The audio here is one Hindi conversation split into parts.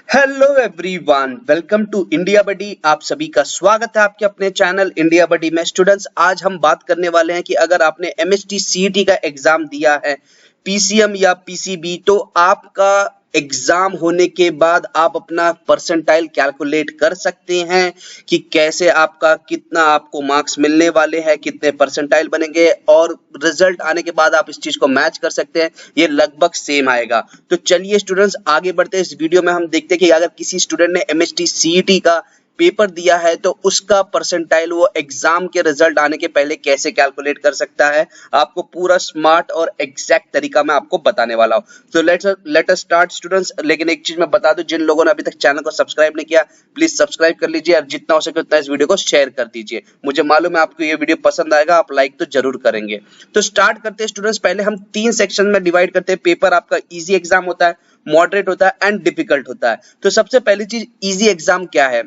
Hello everyone, welcome to India buddy. आप सभी का स्वागत है आपके अपने चैनल इंडिया बडी में। स्टूडेंट्स, आज हम बात करने वाले हैं कि अगर आपने एमएसटी सीईटी का एग्जाम दिया है, पीसीएम या पीसीबी, तो आपका एग्जाम होने के बाद आप अपना परसेंटाइल कैलकुलेट कर सकते हैं कि कैसे आपका कितना आपको मार्क्स मिलने वाले हैं, कितने परसेंटाइल बनेंगे, और रिजल्ट आने के बाद आप इस चीज को मैच कर सकते हैं। ये लगभग सेम आएगा। तो चलिए स्टूडेंट्स, आगे बढ़ते हैं। इस वीडियो में हम देखते हैं कि अगर किसी स्टूडेंट ने एमएसटी सीईटी का पेपर दिया है तो उसका परसेंटाइल वो एग्जाम के रिजल्ट आने के पहले कैसे कैलकुलेट कर सकता है। आपको पूरा स्मार्ट और एग्जैक्ट तरीका मैं आपको बताने वाला हूँ। तो लेट अस स्टार्ट स्टूडेंट्स। लेकिन एक चीज मैं बता दूं, जिन लोगों ने अभी तक चैनल को सब्सक्राइब नहीं किया, प्लीज सब्सक्राइब कर लीजिए और जितना हो सके उतना इस वीडियो को शेयर कर दीजिए। मुझे मालूम है आपको ये वीडियो पसंद आएगा, आप लाइक तो जरूर करेंगे। तो स्टार्ट करते हैं स्टूडेंट्स। पहले हम 3 सेक्शन में डिवाइड करते हैं। पेपर आपका इजी एग्जाम होता है, मॉडरेट होता है एंड डिफिकल्ट होता है। तो सबसे पहली चीज, इजी एग्जाम क्या है?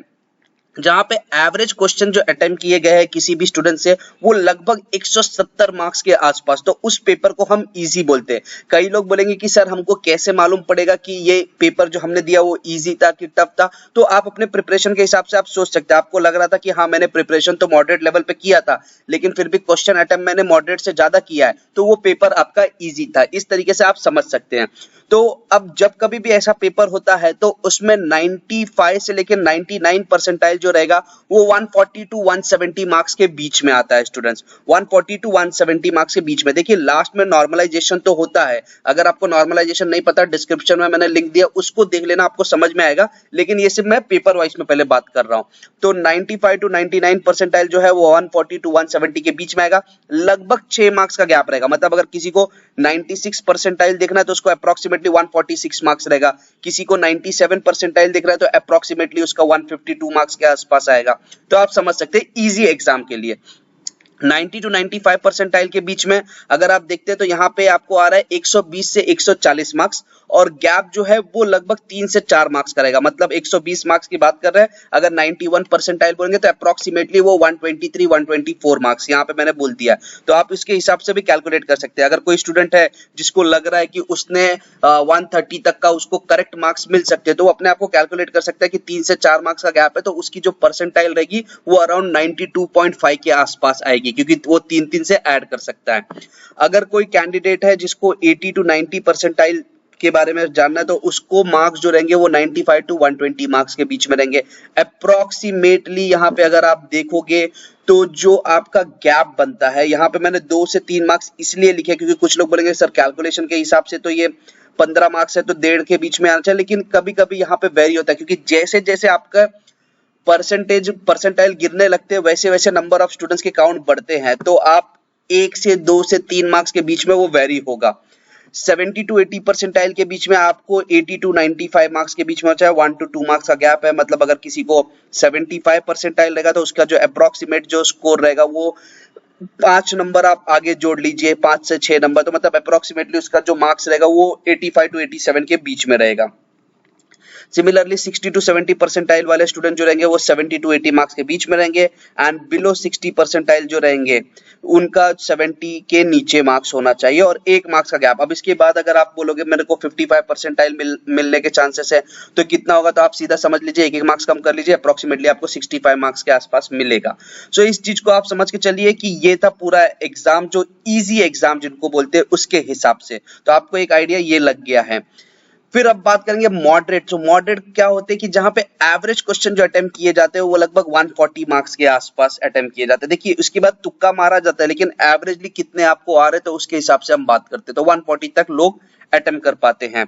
जहां पे एवरेज क्वेश्चन जो अटेम्प्ट किए गए हैं किसी भी स्टूडेंट से, वो लगभग 170 मार्क्स के आसपास, तो उस पेपर को हम इजी बोलते हैं। कई लोग बोलेंगे कि सर हमको कैसे मालूम पड़ेगा कि ये पेपर जो हमने दिया वो इजी था कि टफ था? तो आप अपने प्रिपरेशन के हिसाब से आप सोच सकते हैं। आपको लग रहा था कि हाँ, मैंने प्रिपरेशन तो मॉडरेट लेवल पे किया था, लेकिन फिर भी क्वेश्चन अटेम्प्ट मैंने मॉडरेट से ज्यादा किया है, तो वो पेपर आपका इजी था। इस तरीके से आप समझ सकते हैं। तो अब जब कभी भी ऐसा पेपर होता है तो उसमें 95 से लेकर 99 परसेंटाइल जो रहेगा वो 140 टू 170 मार्क्स के बीच में आता है स्टूडेंट्स। 140 टू 170 मार्क्स के बीच में। देखिए, लास्ट में नॉर्मलाइजेशन तो होता है। अगर आपको नॉर्मलाइजेशन नहीं पता, डिस्क्रिप्शन में मैंने लिंक दिया, उसको देख लेना, आपको समझ में आएगा। लेकिन ये सिर्फ मैं पेपर वाइज में पहले बात कर रहा हूं। तो 95 टू 99 परसेंटाइल जो है वो 140 टू 170 के बीच में आएगा। लगभग 6 मार्क्स का गैप रहेगा। मतलब अगर किसी को 96 परसेंटाइल देखना है तो उसको अप्रोक्सीमेटली 146 मार्क्स रहेगा। किसी को 97 परसेंटाइल दिख रहा है तो अप्रोक्सीमेटली उसका 152 मार्क्स के आसपास आएगा। तो आप समझ सकते हैं इजी एग्जाम के लिए 90 टू 95 परसेंटाइल के बीच में अगर आप देखते हैं तो यहाँ पे आपको आ रहा है 120 से 140 मार्क्स, और गैप जो है वो लगभग 3 से 4 मार्क्स का रहेगा। मतलब 120 मार्क्स की बात कर रहे हैं, अगर 91 परसेंटाइल बोलेंगे तो अप्रोक्सीमेटली वो 123 124 मार्क्स यहाँ पे मैंने बोल दिया। तो आप इसके हिसाब से भी कैलकुलेट कर सकते हैं। अगर कोई स्टूडेंट है जिसको लग रहा है कि उसने 130 तक का उसको करेक्ट मार्क्स मिल सकते हैं, तो वो अपने आप को कैलकुलेट कर सकता है कि 3 से 4 मार्क्स का गैप है, तो उसकी जो परसेंटाइल रहेगी वो अराउंड 92.5 के आसपास आएगी, क्योंकि वो 3 से ऐड कर सकता है। अगर कोई कैंडिडेट है जिसको 80 टू 90 परसेंटाइल के बारे में जानना है, तो उसको मार्क्स जो रहेंगे वो 95 टू 120 मार्क्स के बीच में रहेंगे अप्रोक्सीमेटली। यहाँ पे अगर आप देखोगे तो जो आपका गैप बनता है, यहाँ पे मैंने 2 से 3 मार्क्स इसलिए लिखे क्योंकि कुछ लोग बोलेंगे सर कैलकुलेशन के हिसाब से तो ये 15 मार्क्स है तो 1.5 के बीच में आना चाहिए, लेकिन कभी कभी यहाँ पे वेरी होता है, क्योंकि जैसे जैसे आपका परसेंटाइल गिरने लगते हैं वैसे वैसे नंबर ऑफ स्टूडेंट्स के काउंट बढ़ते हैं। तो आप 1 से 2 से 3 मार्क्स के बीच में वो वेरी होगा। 70 टू 80 परसेंटाइल के बीच में आपको 80 टू 95 मार्क्स के बीच में होता है। 1 टू 2 मार्क्स का गैप है। मतलब अगर किसी को 75 परसेंटाइल रहेगा तो उसका जो अप्रोक्सीमेट जो स्कोर रहेगा वो 5 नंबर आप आगे जोड़ लीजिए, 5 से 6 नंबर, तो मतलब अप्रोक्सीमेटली उसका जो मार्क्स रहेगा वो 85 टू 87 के बीच में रहेगा। सिमिलरली 60 टू 70 परसेंटाइल वाले स्टूडेंट जो रहेंगे वो 70 टू 80 मार्क्स के बीच में रहेंगे, एंड बिलो 60 परसेंटाइल जो रहेंगे उनका 70 के नीचे मार्क्स होना चाहिए और 1 मार्क्स का गैप। अब इसके बाद अगर आप बोलोगे मेरे को 55 परसेंटाइल मिलने के चांसेस है, तो कितना होगा? तो आप सीधा समझ लीजिए, 1 मार्क्स कम कर लीजिए, अप्रोक्सीमेटली आपको 65 मार्क्स के आसपास मिलेगा। सो इस चीज को आप समझ के चलिए कि ये था पूरा एग्जाम, जो इजी एग्जाम जिनको बोलते हैं उसके हिसाब से। तो आपको एक आइडिया ये लग गया है। फिर अब बात करेंगे मॉडरेट। तो मॉडरेट क्या होते हैं कि जहां पे एवरेज क्वेश्चन जो अटेम्प्ट किए जाते हैं वो लगभग 140 मार्क्स के आसपास अटेम्प्ट किए जाते हैं। देखिए, उसके बाद तुक्का मारा जाता है, लेकिन एवरेजली कितने आपको आ रहे हैं तो उसके हिसाब से हम बात करते हैं। तो 140 तक लोग अटेम्प्ट कर पाते हैं।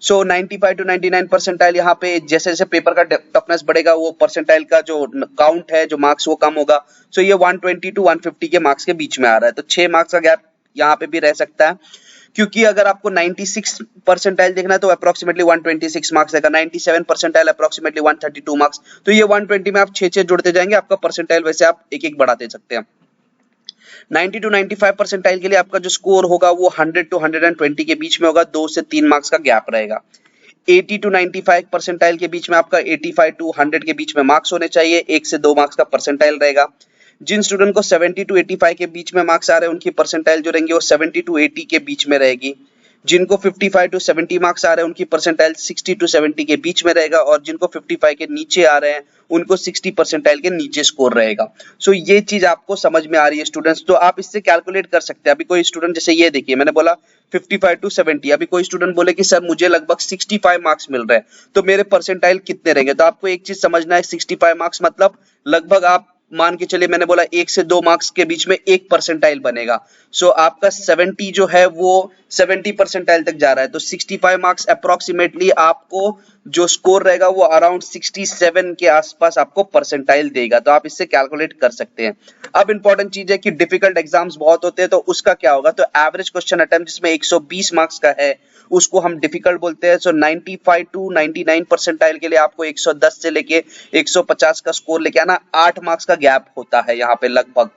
सो 95 टू 99 परसेंटाइल, यहाँ पे जैसे जैसे पेपर का टफनेस बढ़ेगा वो परसेंटाइल का जो काउंट है, जो मार्क्स, वो कम होगा। सो ये 120 टू 150 के मार्क्स के बीच में आ रहा है, तो 6 मार्क्स का गैप यहाँ पे भी रह सकता है। क्योंकि अगर आपको 96 परसेंटाइल देखना है तो अप्रोक्सीमेटली 126 मार्क्स रहेगा, 97 परसेंटाइल अप्रोक्सीमेटली 132 मार्क्स। तो ये 120 में आप 6 जोड़ते जाएंगे, आपका परसेंटाइल वैसे आप एक एक बढ़ाते सकते हैं। 90 टू 95 परसेंटाइल के लिए आपका जो स्कोर होगा वो 100 टू 120 के बीच में होगा, 2 से 3 मार्क्स का गैप रहेगा। 80 टू 95 परसेंटाइल के बीच में आपका 85 टू 100 के बीच में मार्क्स होने चाहिए, 1 से 2 मार्क्स का परसेंटाइल रहेगा। जिन स्टूडेंट को 70 टू 85 के बीच में मार्क्स आ रहे हैं उनकी परसेंटाइल जो रहेंगे वो 70 टू 80 के बीच में रहेगी। जिनको 55 टू 70 मार्क्स आ रहे हैं उनकी परसेंटाइल 60 टू 70 के बीच में रहेगा, और जिनको 55 के नीचे आ रहे हैं उनको 60 परसेंटाइल के नीचे स्कोर रहेगा। सो ये चीज आपको समझ में आ रही है स्टूडेंट्स, तो आप इससे कैलकुलेट कर सकते हैं। अभी कोई स्टूडेंट, जैसे ये देखिए मैंने बोला 55 टू 70, अभी कोई स्टूडेंट बोले कि सर मुझे लगभग 65 मार्क्स मिल रहे हैं, तो मेरे परसेंटाइल कितने रहेंगे? तो आपको एक चीज समझना है, 65 मार्क्स मतलब लगभग आप मान के चलिए, मैंने बोला 1 से 2 मार्क्स के बीच में एक परसेंटाइल बनेगा। सो आपका 70 जो है वो 70 परसेंटाइल तक जा रहा है, तो 65 मार्क्स अप्रोक्सीमेटली आपको जो स्कोर रहेगा वो अराउंड 67 के आसपास आपको परसेंटाइल देगा। तो आप इससे कैलकुलेट कर सकते हैं। अब इंपॉर्टेंट चीज है कि डिफिकल्ट एग्जाम्स बहुत होते हैं, तो उसका क्या होगा? तो एवरेज क्वेश्चन अटेम्प्ट जिसमें 120 मार्क्स का है उसको हम डिफिकल्ट बोलते हैं। सो 95 टू 99 परसेंटाइल के लिए आपको 110 से लेके 150 का स्कोर लेके आना। 8 मार्क्स का गैप होता है यहाँ पे लगभग।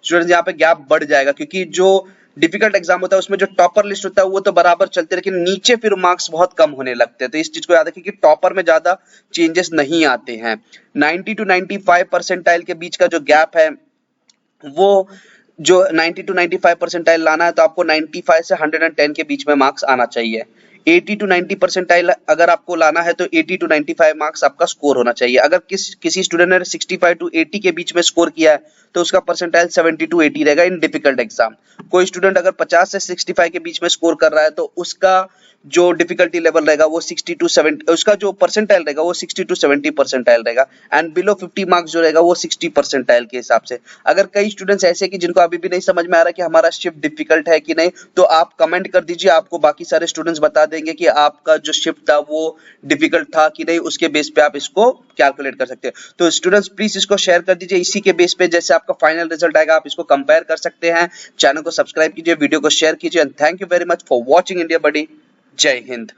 स्टूडेंट्स यहाँ पे गैप बढ़ जाएगा, क्योंकि जो डिफिकल्ट एग्जाम होता है उसमें जो टॉपर लिस्ट होता है वो तो बराबर चलते, लेकिन नीचे फिर मार्क्स बहुत कम होने लगते हैं। तो इस चीज को याद रखिए कि टॉपर में ज्यादा चेंजेस नहीं आते हैं। 90 टू 95 परसेंटाइल के बीच का जो गैप है वो जो 90 टू 95 परसेंटाइल लाना है तो आपको 95 से 110 के बीच में मार्क्स आना चाहिए। 80 टू 90 परसेंटाइल अगर आपको लाना है तो 80 टू 95 मार्क्स आपका स्कोर होना चाहिए। अगर किसी स्टूडेंट ने 65 टू 80 के बीच में स्कोर किया है तो उसका परसेंटाइल 70 टू 80 रहेगा इन डिफिकल्ट एग्जाम। कोई स्टूडेंट अगर 50 से 65 के बीच में स्कोर कर रहा है तो उसका जो डिफिकल्टी लेवल रहेगा वो 60 टू 70, उसका जो परसेंटाइल रहेगा वो 60 टू 70 परसेंटाइल रहेगा, एंड बिलो 50 मार्क्स जो रहेगा वो 60 परसेंटाइल के हिसाब से। अगर कई स्टूडेंट्स ऐसे कि जिनको अभी भी नहीं समझ में आ रहा कि हमारा शिफ्ट डिफिकल्ट है कि नहीं, तो आप कमेंट कर दीजिए, आपको बाकी सारे स्टूडेंट्स बता देंगे कि आपका जो शिफ्ट था वो डिफिकल्ट था कि नहीं, उसके बेस पे आप इसको कैलकुलेट कर सकते हैं। तो स्टूडेंट्स प्लीज इसको शेयर कर दीजिए, इसी के बेस पे जैसे आपका फाइनल रिजल्ट आएगा आप इसको कंपेयर कर सकते हैं। चैनल को सब्सक्राइब कीजिए, वीडियो को शेयर कीजिए, and thank you very much for watching India buddy. जय हिंद।